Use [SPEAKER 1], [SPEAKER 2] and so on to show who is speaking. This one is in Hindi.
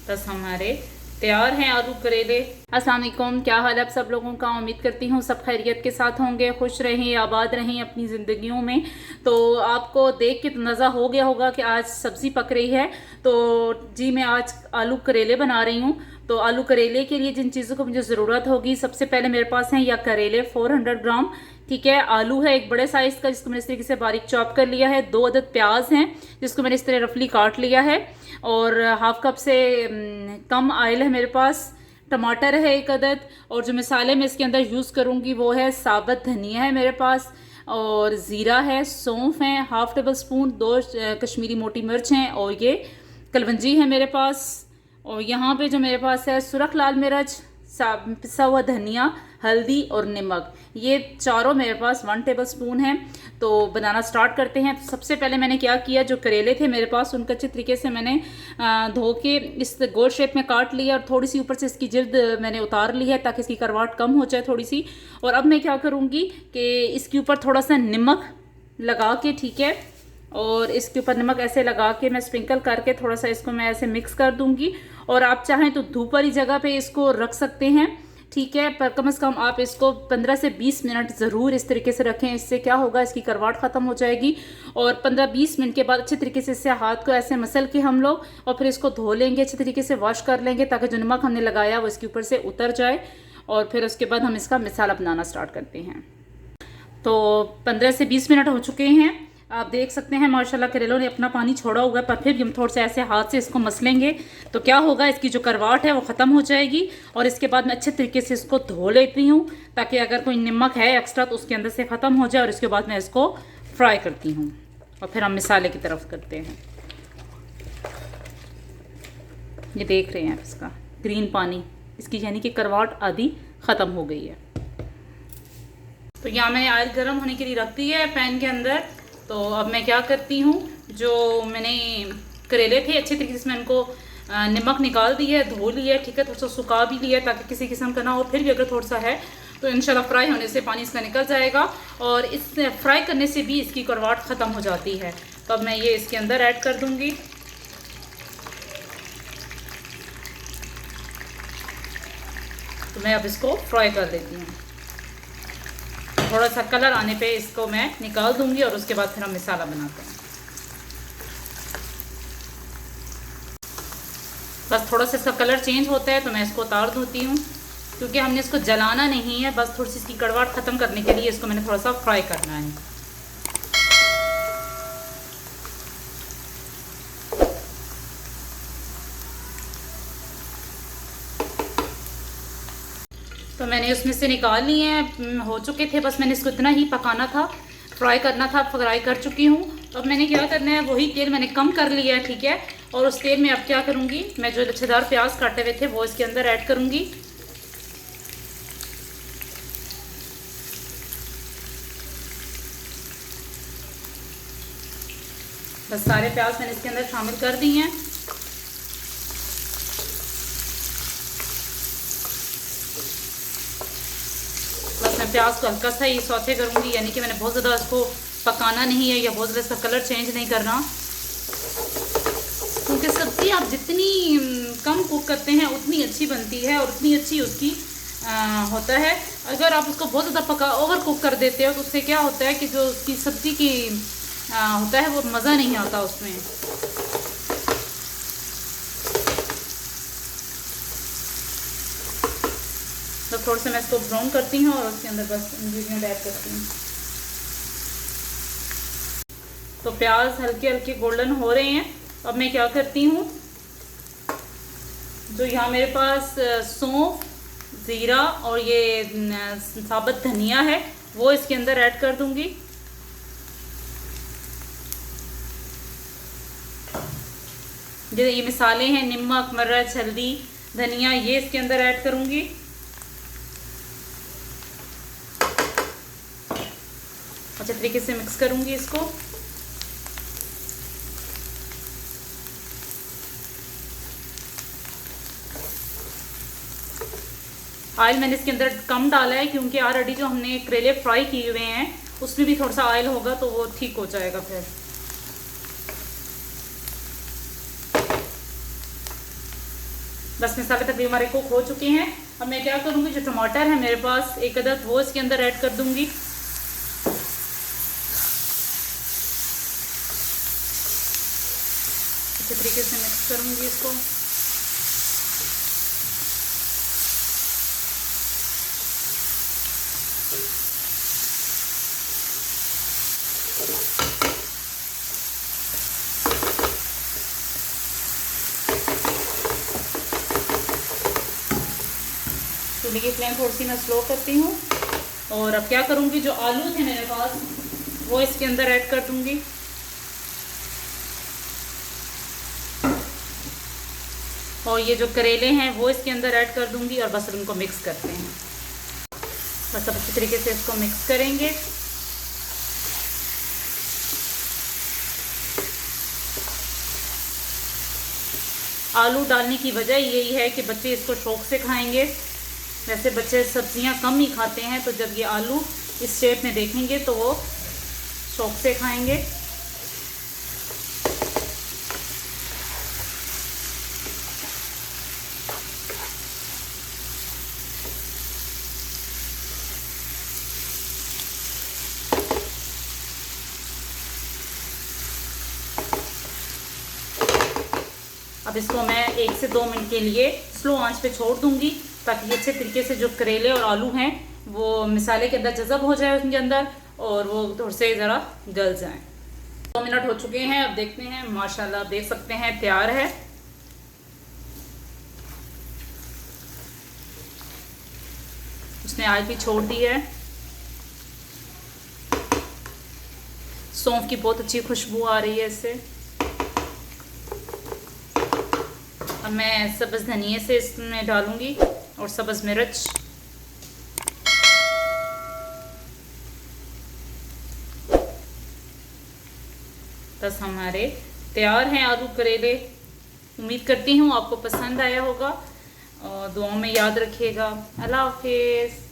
[SPEAKER 1] बस हमारे तैयार हैं आलू करेले। अस्सलाम वालेकुम, क्या हाल है आप सब लोगों का। उम्मीद करती हूँ सब खैरियत के साथ होंगे, खुश रहें, आबाद रहें अपनी ज़िंदगियों में। तो आपको देख के तो अंदाज़ा हो गया होगा कि आज सब्ज़ी पक रही है। तो जी मैं आज आलू करेले बना रही हूँ। तो आलू करेले के लिए जिन चीज़ों को मुझे ज़रूरत होगी, सबसे पहले मेरे पास हैं या करेले 400 ग्राम, ठीक है। आलू है एक बड़े साइज़ का जिसको मैंने इस तरीके से बारीक चॉप कर लिया है। 2 अदद प्याज हैं जिसको मैंने इस तरह रफली काट लिया है। और हाफ कप से कम ऑयल है मेरे पास। टमाटर है 1 अदद। और जो मसाले मैं इसके अंदर यूज़ करूँगी वो है साबुत धनिया है मेरे पास, और ज़ीरा है, सौंफ है हाफ टेबल स्पून, 2 कश्मीरी मोटी मिर्च हैं, और ये कलवंजी है मेरे पास। और यहाँ पे जो मेरे पास है सुरख लाल मिर्च, पिसा हुआ धनिया, हल्दी और नमक, ये चारों मेरे पास 1 टेबल स्पून है। तो बनाना स्टार्ट करते हैं। तो सबसे पहले मैंने क्या किया, जो करेले थे मेरे पास उनको अच्छी तरीके से मैंने धो के इस गोल शेप में काट लिया, और थोड़ी सी ऊपर से इसकी जिल्द मैंने उतार ली है ताकि इसकी करवाट कम हो जाए थोड़ी सी। और अब मैं क्या करूँगी कि इसके ऊपर थोड़ा सा नमक लगा के, ठीक है, और इसके ऊपर नमक ऐसे लगा के मैं स्प्रिंकल करके थोड़ा सा इसको मैं ऐसे मिक्स कर दूंगी। और आप चाहें तो धूप वाली जगह पे इसको रख सकते हैं, ठीक है, पर कम से कम आप इसको 15 से 20 मिनट ज़रूर इस तरीके से रखें। इससे क्या होगा, इसकी करवाट ख़त्म हो जाएगी। और 15-20 मिनट के बाद अच्छे तरीके से इससे हाथ को ऐसे मसल के हम लोग, और फिर इसको धो लेंगे, अच्छे तरीके से वॉश कर लेंगे ताकि जो नमक हमने लगाया वो इसके ऊपर से उतर जाए। और फिर उसके बाद हम इसका मसाला बनाना स्टार्ट करते हैं। तो 15 से 20 मिनट हो चुके हैं। आप देख सकते हैं माशाल्लाह करेलों ने अपना पानी छोड़ा हुआ है, पर फिर भी हम थोड़ा सा ऐसे हाथ से इसको मसलेंगे तो क्या होगा, इसकी जो करवाट है वो ख़त्म हो जाएगी। और इसके बाद मैं अच्छे तरीके से इसको धो लेती हूँ ताकि अगर कोई नमक है एक्स्ट्रा तो उसके अंदर से ख़त्म हो जाए। और इसके बाद मैं इसको फ्राई करती हूँ, और फिर हम मिसाले की तरफ करते हैं। ये देख रहे हैं इसका ग्रीन पानी, इसकी यानी कि करवाट आधी ख़त्म हो गई है। तो यहाँ मैंने ऑयल गर्म होने के लिए रख दी है पैन के अंदर। तो अब मैं क्या करती हूँ, जो मैंने करेले थे अच्छे तरीके से मैं इनको नमक निकाल दिया है, धो लिया है, ठीक है, थोड़ा सा सुखा भी लिया है ताकि किसी किस्म का ना हो। फिर भी अगर थोड़ा सा है तो इंशाल्लाह फ्राई होने से पानी इसका निकल जाएगा, और इस फ्राई करने से भी इसकी करवाट ख़त्म हो जाती है। तो अब मैं ये इसके अंदर ऐड कर दूँगी। तो मैं अब इसको फ्राई कर देती हूँ। थोड़ा सा कलर आने पे इसको मैं निकाल दूंगी, और उसके बाद फिर हम मसाला बनाते हैं। बस थोड़ा सा इसका कलर चेंज होता है तो मैं इसको उतार देती हूँ, क्योंकि हमने इसको जलाना नहीं है, बस थोड़ी सी इसकी कड़वाहट ख़त्म करने के लिए इसको मैंने थोड़ा सा फ्राई करना है। तो मैंने उसमें से निकाल लिए हैं, हो चुके थे, बस मैंने इसको इतना ही पकाना था, फ्राई करना था। फ्राई कर चुकी हूँ। अब मैंने क्या करना है, वही तेल मैंने कम कर लिया है, ठीक है। और उस तेल में अब क्या करूँगी, मैं जो लच्छेदार प्याज काटे हुए थे वो इसके अंदर ऐड करूँगी। बस सारे प्याज मैंने इसके अंदर शामिल कर दिए हैं। बस मैं प्याज को हल्का सा ही सौते करूँगी, यानी कि मैंने बहुत ज़्यादा इसको पकाना नहीं है या बहुत ज़्यादा इसका कलर चेंज नहीं करना, क्योंकि सब्ज़ी आप जितनी कम कुक करते हैं उतनी अच्छी बनती है और उतनी अच्छी उसकी होता है। अगर आप उसको बहुत ज़्यादा ओवर कुक कर देते हो तो उससे क्या होता है कि जो उसकी सब्ज़ी की होता है वो मज़ा नहीं आता उसमें। तो थोड़ा सा मैं इसको ब्राउन करती हूँ और उसके अंदर बस इंग्रेडिएंट ऐड करती हूँ। तो प्याज हल्के हल्के गोल्डन हो रहे हैं। अब मैं क्या करती हूँ, जो यहाँ मेरे पास सौंफ, ज़ीरा और ये साबुत धनिया है वो इसके अंदर ऐड कर दूँगी। जो ये मसाले हैं, नमक, मिर्च, हल्दी, धनिया, ये इसके अंदर ऐड करूँगी। अच्छे तरीके से मिक्स करूँगी इसको। ऑयल मैंने इसके अंदर कम डाला है क्योंकि ऑलरेडी जो हमने करेले फ्राई किए हुए हैं उसमें भी थोड़ा सा ऑयल होगा तो वो ठीक हो जाएगा फिर। बस मसाले तक भी हमारे कुक हो चुके हैं। अब मैं क्या करूँगी, जो टमाटर है मेरे पास एक अदद वो इसके अंदर ऐड कर दूँगी। अच्छे तरीके से मिक्स करूँगी इसको। चूल्हे की फ्लेम थोड़ी सी मैं स्लो करती हूँ। और अब क्या करूँगी, जो आलू थे मेरे पास वो इसके अंदर ऐड कर दूँगी। और ये जो करेले हैं वो इसके अंदर ऐड कर दूँगी और बस उनको मिक्स करते हैं। बस अब अच्छी तरीके से इसको मिक्स करेंगे। आलू डालने की वजह यही है कि बच्चे इसको शौक़ से खाएंगे। वैसे बच्चे सब्जियां कम ही खाते हैं, तो जब ये आलू इस शेप में देखेंगे तो वो शौक़ से खाएंगे। अब इसको मैं 1 से 2 मिनट के लिए स्लो आंच पे छोड़ दूंगी, ताकि अच्छे तरीके से जो करेले और आलू हैं वो मसाले के अंदर जज़ब हो जाए उनके अंदर, और वो थोड़े से ज़रा गल जाएं। 2 मिनट हो चुके हैं। अब देखते हैं, माशाल्लाह आप देख सकते हैं तैयार है। उसने आग भी छोड़ दी है। सौंफ की बहुत अच्छी खुशबू आ रही है इससे। अब मैं सब्ज़ धनिए से इसमें डालूंगी और सब्ज़ मिर्च। बस हमारे तैयार हैं आलू करेले। उम्मीद करती हूँ आपको पसंद आया होगा और दुआओं में याद रखिएगा। अल्लाह हाफिज़।